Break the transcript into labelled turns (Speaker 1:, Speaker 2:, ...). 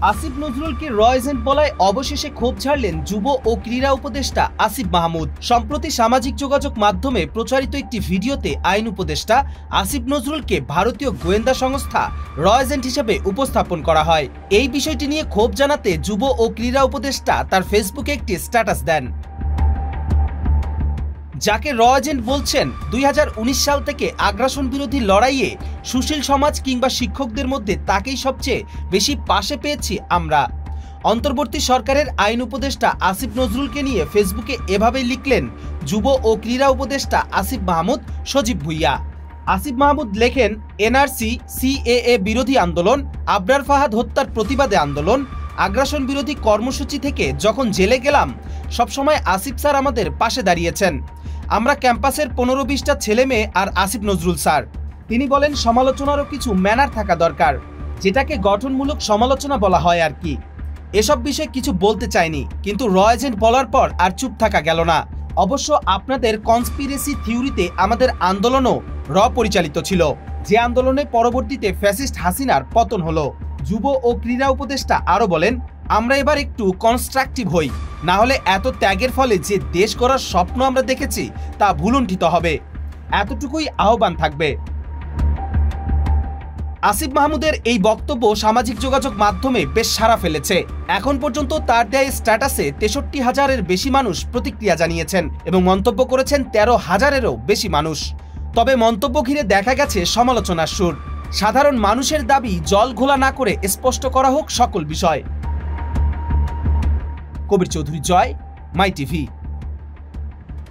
Speaker 1: আসিফ নজরুলকে র এজেন্ট বলায় অবশেষে ক্ষোভ ঝাড়লেন যুব ও ক্রীড়া উপদেষ্টা আসিফ মাহমুদ। সম্প্রতি সামাজিক যোগাযোগ মাধ্যমে প্রচারিত একটি ভিডিওতে আইন উপদেষ্টা আসিফ নজরুলকে ভারতীয় গোয়েন্দা সংস্থা র এজেন্ট হিসেবে উপস্থাপন করা হয়। এই বিষয়টি নিয়ে ক্ষোভ জানাতে যুব ও ক্রীড়া উপদেষ্টা তার ফেসবুকে একটি স্ট্যাটাস দেন। যাকে র এজেন্ট বলছেন 2019 সাল থেকে আগ্রাসন বিরোধী লড়াইয়ে সুশীল সমাজ কিংবা শিক্ষকদের মধ্যে তাকেই সবচেয়ে বেশি পাশে পেয়েছি আমরা। অন্তর্বর্তী সরকারের আইন উপদেষ্টা আসিফ নজরুলকে নিয়ে ফেসবুকে এভাবেই লিখলেন যুব ও ক্রীড়া উপদেষ্টা আসিফ মাহমুদ সজীব ভুইয়া। আসিফ মাহমুদ লেখেন, এনআরসি, সিএএ বিরোধী আন্দোলন, আবরার ফাহাদ হত্যার প্রতিবাদে আন্দোলন, আগ্রাসন বিরোধী কর্মসূচি থেকে যখন জেলে গেলাম সবসময় আসিফ স্যার আমাদের পাশে দাঁড়িয়েছেন। আমরা ক্যাম্পাসের 15-20টা ছেলে মেয়ে আর আসিফ নজরুল স্যার। তিনি বলেন সমালোচনারও কিছু ম্যানার থাকা দরকার, যেটাকে গঠনমূলক সমালোচনা বলা হয় আর কি। এসব বিষয়ে কিছু বলতে চাইনি, কিন্তু র এজেন্ট বলার পর আর চুপ থাকা গেল না। অবশ্য আপনাদের কনস্পিরেসি থিওরিতে আমাদের আন্দোলনও র পরিচালিত ছিল, যে আন্দোলনে পরবর্তীতে ফ্যাসিস্ট হাসিনার পতন হলো। যুব ও ক্রীড়া উপদেষ্টা আরও বলেন, আমরা এবার একটু কনস্ট্রাকটিভ হই, না হলে এত ত্যাগের ফলে যে দেশ গড়ার স্বপ্ন আমরা দেখেছি তা ভুলুণ্ঠিত হবে। এতটুকুই আহ্বান থাকবে। আসিফ মাহমুদের এই বক্তব্য সামাজিক যোগাযোগ মাধ্যমে বেশ সাড়া ফেলেছে। এখন পর্যন্ত তার দেয়া স্ট্যাটাসে 63,000-এর বেশি মানুষ প্রতিক্রিয়া জানিয়েছেন এবং মন্তব্য করেছেন 13,000-এরও বেশি মানুষ। তবে মন্তব্য ঘিরে দেখা গেছে সমালোচনার সুর। সাধারণ মানুষের দাবি জল ঘোলা না করে স্পষ্ট করা হোক সকল বিষয়। কবির চৌধুরী, জয়, মাই টিভি।